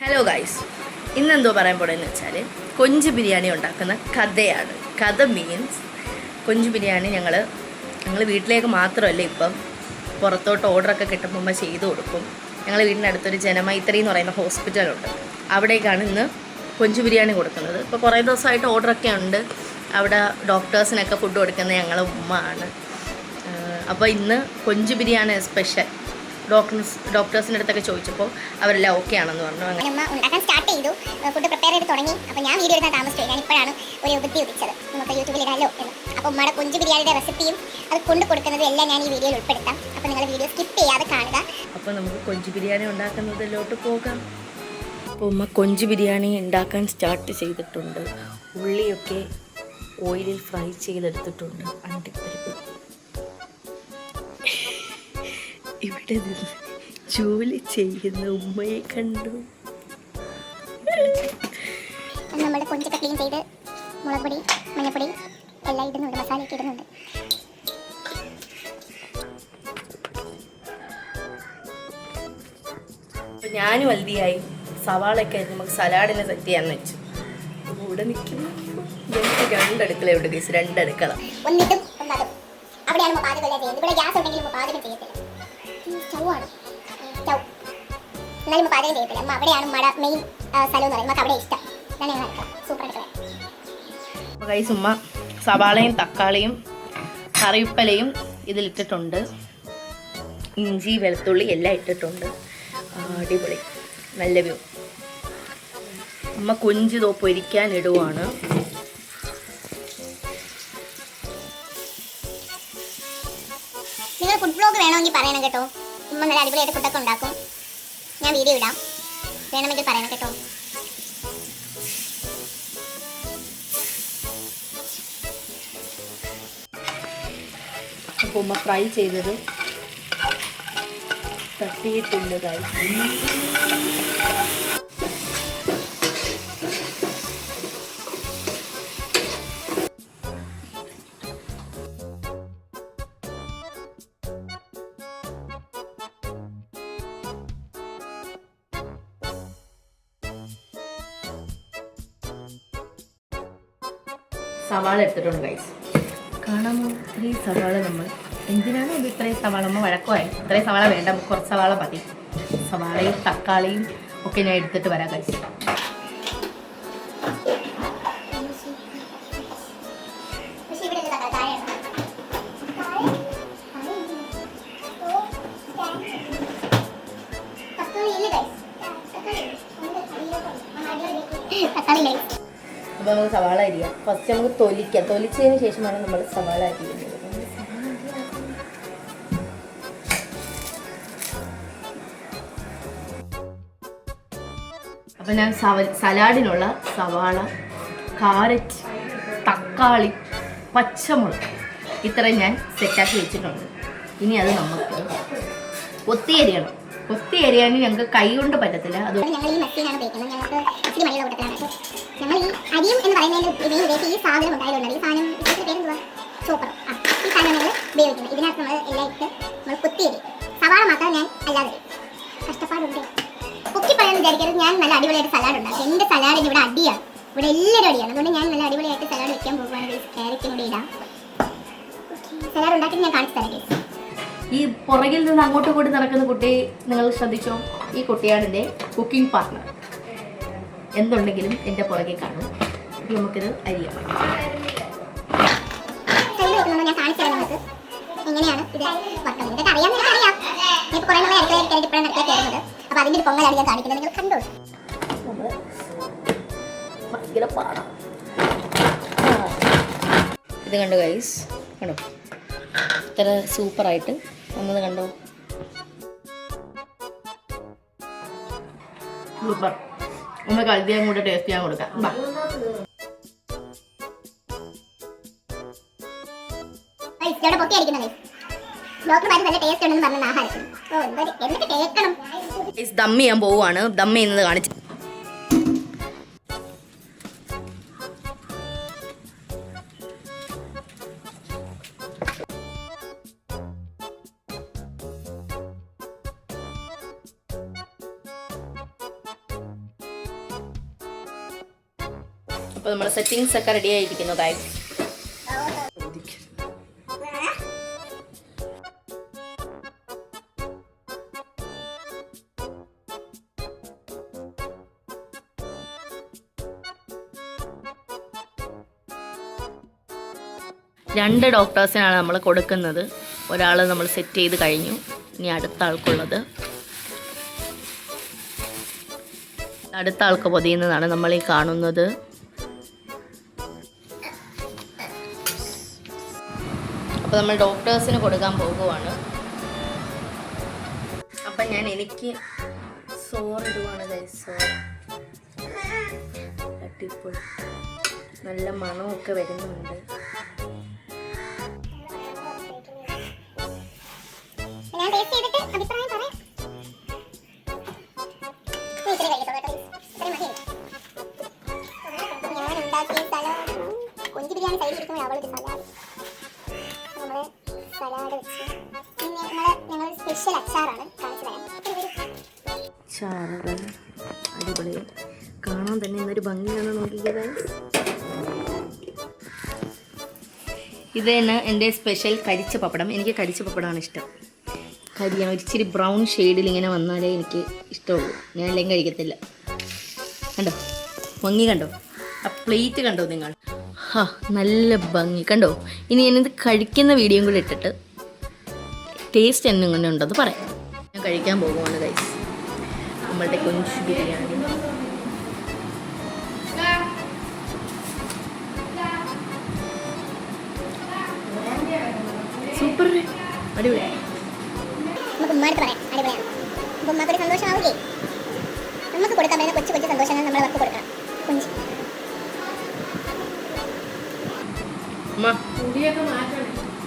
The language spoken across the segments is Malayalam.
ഹലോ ഗൈസ്, ഇന്നെന്തോ പറയാൻ പോണെന്ന് വെച്ചാൽ കൊഞ്ച് ബിരിയാണി ഉണ്ടാക്കുന്ന കഥയാണ്. കഥ മീൻസ് കൊഞ്ച് ബിരിയാണി ഞങ്ങൾ വീട്ടിലേക്ക് മാത്രമല്ല, ഇപ്പം പുറത്തോട്ട് ഓർഡറൊക്കെ കിട്ടുമ്പോൾ ചെയ്തു കൊടുക്കും. ഞങ്ങൾ വീടിനടുത്തൊരു ജനമൈത്രി എന്ന് പറയുന്ന ഹോസ്പിറ്റലുണ്ട്, അവിടേക്കാണ് ഇന്ന് കൊഞ്ച് ബിരിയാണി കൊടുക്കുന്നത്. ഇപ്പോൾ കുറേ ദിവസമായിട്ട് ഓർഡറൊക്കെ ഉണ്ട്. അവിടെ ഡോക്ടേഴ്സിനൊക്കെ ഫുഡ് കൊടുക്കുന്നത് ഞങ്ങളുടെ ഉമ്മ ആണ്. അപ്പോൾ ഇന്ന് കൊഞ്ച് ബിരിയാണി സ്പെഷ്യൽ. ഡോക്ടേഴ്സിൻ്റെ അടുത്തൊക്കെ ചോദിച്ചപ്പോൾ അവരെല്ലാം ഓക്കെ ആണെന്ന് പറഞ്ഞു. അങ്ങനെ അമ്മ ഉണ്ടാക്കാൻ സ്റ്റാർട്ട് ചെയ്തു, ഫുഡ് പ്രിപ്പയർ ചെയ്ത് തുടങ്ങി. അപ്പോൾ ഞാൻ വീഡിയോ എടുക്കാൻ താമസിച്ചു. ഞാൻ ഇപ്പോഴാണ് ഒരു ബുദ്ധി ഉദിച്ചത്, നമുക്ക് യൂട്യൂബിൽ ഇടാമല്ലോ എന്ന്. അപ്പോൾ ഉമ്മയുടെ കൊഞ്ച് ബിരിയാണിയുടെ റെസിപ്പിയും അത് കൊണ്ട് കൊടുക്കുന്നതും എല്ലാം ഞാൻ ഈ വീഡിയോയിൽ ഉൾപ്പെടുത്താം. അപ്പോൾ നിങ്ങൾ വീഡിയോ സ്കിപ്പ് ചെയ്യാതെ കാണുക. അപ്പോൾ നമുക്ക് കൊഞ്ച് ബിരിയാണി ഉണ്ടാക്കുന്നതിലോട്ട് പോകാം. അപ്പോൾ ഉമ്മ കൊഞ്ച് ബിരിയാണി ഉണ്ടാക്കാൻ സ്റ്റാർട്ട് ചെയ്തിട്ടുണ്ട്. ഉള്ളിയൊക്കെ ഓയിലിൽ ഫ്രൈ ചെയ്തെടുത്തിട്ടുണ്ട്. അണ്ടിപ്പരിപ്പ് ഇവിടെ നിന്ന് ജോലി ചെയ്യുന്ന ഉമ്മയെ കണ്ടു. നമ്മുടെ കൊഞ്ചൊക്കെ ക്ലീൻ ചെയ്ത് മുളക് പൊടി, മഞ്ഞപ്പൊടി എല്ലാം ഇടുന്നുണ്ട്, മസാലയൊക്കെ ഇടുന്നുണ്ട്. അപ്പോൾ ഞാനും ഹൽദിയായി സവാളയൊക്കെ നമുക്ക് സലാഡിനെ സെറ്റ് ചെയ്യാന്ന് വെച്ചു. അപ്പോൾ ഇവിടെ നിൽക്കുന്നു ഞങ്ങൾക്ക് രണ്ടടുക്കളയുണ്ട് ഗൈസ്, രണ്ടടുക്കള. ഒന്നിട്ടും ഒന്നതും അവിടെയാണ് പാചകം ചെയ്യുന്നത്. ഇവിടെ ഗ്യാസ് ഉണ്ടെങ്കിലും പാചകം ചെയ്യത്തില്ല, സ്റ്റൗവാണ് സ്റ്റൗ. എന്നാലും പാചകം ചെയ്യത്തില്ല. അമ്മ അവിടെയാണ് മഴ മെയിൻ സ്ഥലം എന്ന് പറയുമ്പോൾ അവിടെ ഇഷ്ടം. ഇതാണ് ഞങ്ങൾ അടുക്കള, സൂപ്പർ അടുക്കള. അപ്പോൾ ഗൈസ് ഉമ്മ സവാളയും തക്കാളിയും കറിവേപ്പിലയും ഇതിലിട്ടിട്ടുണ്ട്. ഇഞ്ചി വെളുത്തുള്ളി എല്ലാം ഇട്ടിട്ടുണ്ട്. അടിപൊളി, നല്ല വ്യൂ. അമ്മ കൊഞ്ച് പൊരിക്കാൻ ഇടുവാണ്. നിങ്ങൾ ഫുഡ് വ്ലോഗ് വേണമെങ്കിൽ പറയണം കേട്ടോ. ഉമ്മ നല്ല അടിപൊളിയായിട്ട് ഫുഡൊക്കെ ഉണ്ടാക്കും. ഞാൻ വീഡിയോ ഇടാം, വേണമെങ്കിൽ പറയണം കേട്ടോ. അപ്പോൾ ഉമ്മ ഫ്രൈ ചെയ്തത് തട്ടിയിട്ടുണ്ട് ഗൈസ്. സവാള എടുത്തിട്ടുണ്ട് ഗൈസ്. കാണാമോ ഇത്രയും സവാള? നമ്മൾ എന്തിനാണ് ഇത് ഇത്രയും സവാള? നമ്മൾ വഴക്കമായി, ഇത്രയും സവാള വേണ്ട, കുറച്ച് സവാള മതി. സവാളയും തക്കാളിയും ഒക്കെ ഞാൻ എടുത്തിട്ട് വരാം ഗൈസ്. അപ്പോൾ നമുക്ക് സവാള അരിയാം. ഫസ്റ്റ് നമുക്ക് തൊലിക്കാം. തൊലിച്ചതിന് ശേഷമാണ് നമ്മൾ സവാള അരിയുന്നത്. അപ്പോൾ ഞാൻ സലാഡിനുള്ള സവാള, കാരറ്റ്, തക്കാളി, പച്ചമുളക് ഇത്രയും ഞാൻ സെറ്റാക്കി വെച്ചിട്ടുണ്ട്. ഇനി അത് നമുക്ക് കൊത്തി അരിയണം. കൊത്തി അരിയാനും ഞങ്ങൾക്ക് കൈ കൊണ്ട് പറ്റത്തില്ല. അതുകൊണ്ട് ഞങ്ങൾ ഈ മെഷീനാണ് ഉപയോഗിക്കുന്നത്. ഞങ്ങൾക്ക് ഇച്ചിരി മഴയുള്ള കൂട്ടത്തിലാണ്. ഞങ്ങൾ ഈ അരിയും എന്ന് പറയുന്നതിന് മെയിൻ ഉദ്ദേശം ഈ സാധനം ഉണ്ടായതുകൊണ്ടാണ്. ഈ സാധനം ഇതിൻ്റെ പേരെന്തുവാ? ചോപ്പർ. ഈ സാധനം ഞങ്ങൾ ഉപയോഗിക്കുന്നത്. ഇതിനകത്ത് നമ്മൾ എല്ലാം ഇട്ട് നമ്മൾ കൊത്തി അരി. സവാള മാത്രം ഞാൻ അല്ലാതെ കഷ്ടപ്പാടുണ്ട്. പൊക്കി പറയാൻ വിചാരിക്കരുത്. ഞാൻ നല്ല അടിപൊളിയായിട്ട് സലാഡ് ഉണ്ടാക്കും. എൻ്റെ സലാഡിന് ഇവിടെ അടിയാണ്, ഇവിടെ എല്ലാവരും അടിയാണ്. അതുകൊണ്ട് ഞാൻ നല്ല അടിപൊളിയായിട്ട് സലാഡ് വെക്കാൻ പോകുകയാണ്. ക്യാരറ്റും കൂടി ഇടാം. സലാഡ് ഉണ്ടാക്കി ഞാൻ കാണിച്ചു തരാം. ഈ പുറകിൽ നിന്ന് അങ്ങോട്ടും ഇങ്ങോട്ടും നടക്കുന്ന കുട്ടി നിങ്ങൾ ശ്രദ്ധിച്ചോ? ഈ കുട്ടിയാണ് എൻ്റെ കുക്കിംഗ് പാർട്ട്ണർ. എന്തുണ്ടെങ്കിലും എൻ്റെ പുറകെ കാണും. അപ്പോൾ നമുക്കിത് അരിയാം. ഞാൻ കാണിച്ചു തരാം നമുക്ക് എങ്ങനെയാണ് ഇത് വറുക്കുന്നത്. ഇതൊക്കെ അറിയാം, അറിയാം. ഇപ്പോൾ കുറേ നമ്മൾ അടുക്കളയിൽ ഇപ്പോഴാണ് അടുക്കള കയറുന്നത്. അപ്പോൾ അതിൻ്റെ ഒരു പൊങ്ങലാണ് ഞാൻ കാണിക്കുന്നത്. നിങ്ങൾ കണ്ടോ? ഭയങ്കര പാടാണ് ഇത്. കണ്ടോ ഗൈസ്? കണ്ടോ ഇത്ര സൂപ്പറായിട്ട് വന്നത്? കണ്ടോ? സൂപ്പർ. ഒന്ന് കഴുതിയാൻ കൂടെ ടേസ്റ്റ് ചെയ്യാൻ കൊടുക്കാം. ദം ചെയ്യാൻ പോവുകയാണ്. ദം ചെയ്യുന്നത് കാണിച്ചു. അപ്പോൾ നമ്മുടെ സെറ്റിങ്സ് ഒക്കെ റെഡി ആയിരിക്കുന്നു ഗൈസ്. രണ്ട് ഡോക്ടേഴ്സിനാണ് നമ്മൾ കൊടുക്കുന്നത്. ഒരാൾ നമ്മൾ സെറ്റ് ചെയ്ത് കഴിഞ്ഞു. ഇനി അടുത്ത ആൾക്കുള്ളത്. അടുത്ത ആൾക്ക് പൊതിയുന്നതാണ് നമ്മൾ ഈ കാണുന്നത്. അപ്പോൾ നമ്മൾ ഡോക്ടേഴ്സിന് കൊടുക്കാൻ പോകുവാണ്. അപ്പം ഞാൻ എനിക്ക് സോറിടുവാണ് ഗൈസ്. സോർ അടിപൊളി, നല്ല മണമൊക്കെ വരുന്നുണ്ട്. ഞാൻ ടേസ്റ്റ് ചെയ്തിട്ട് അഭിപ്രായം പറയാം. ഞാൻ ഉണ്ടാക്കിയ സലാഡ്, കൊഞ്ച് ബിരിയാണി സൈഡിൽ ഇരിക്കുമ്പോൾ അവളൊരു സലാഡ്, നമ്മൾ സലാഡ് വെച്ച് ഞങ്ങൾ സ്പെഷ്യൽ അച്ചാറാണ് കാണിച്ചു തരാം. ചാറുകൾ അടിപൊളി, കാണാൻ തന്നെ ഇന്നൊരു ഭംഗിയാണ്. നോക്കിയത് ഇത് തന്നെ എൻ്റെ സ്പെഷ്യൽ കരിച്ച പപ്പടം. എനിക്ക് കരിച്ച പപ്പടമാണ് ഇഷ്ടം. കരിയാണ് ഒരിച്ചിരി ബ്രൗൺ ഷെയ്ഡിൽ ഇങ്ങനെ വന്നാലേ എനിക്ക് ഇഷ്ടമുള്ളൂ. ഞാൻ എല്ലാം കഴിക്കത്തില്ല. കണ്ടോ ഭംഗി, കണ്ടോ ആ പ്ലേറ്റ് കണ്ടോ നിങ്ങൾ? ഹാ, നല്ല ഭംഗി കണ്ടോ. ഇനി ഞാനിത് കഴിക്കുന്ന വീഡിയോയും കൂടി ഇട്ടിട്ട് ടേസ്റ്റ് എങ്ങനെ ഉണ്ടെന്ന് പറയാം. ഞാൻ കഴിക്കാൻ പോകുവാണ് ഗൈസ് നമ്മളുടെ കൊഞ്ച് ബിരിയാണി. സൂപ്പർ, അടിപൊളി. നമുക്ക് ഉമ്മാടുത്ത് പറയാം അടിപൊളിയാണ്. അപ്പോൾ ഉമ്മാക്കൊരു സന്തോഷമാവില്ലേ? നമുക്ക് കൊടുക്കാൻ പറ്റുന്ന കൊച്ചു കൊച്ചു സന്തോഷങ്ങൾ നമ്മൾ അവർക്ക് കൊടുക്കണം. കൊഞ്ച്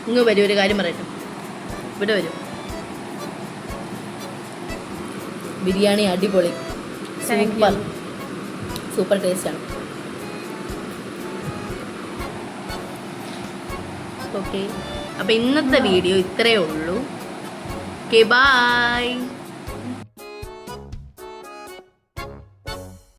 ഇങ്ങ് വരും, ഒരു കാര്യം പറയട്ടെ. ഇവിടെ വരും. ബിരിയാണി അടിപൊളി, സൂപ്പർ സൂപ്പർ ടേസ്റ്റാണ്. ഓക്കെ, അപ്പോൾ ഇന്നത്തെ വീഡിയോ ഇത്രയേ ഉള്ളൂ. Okay, by.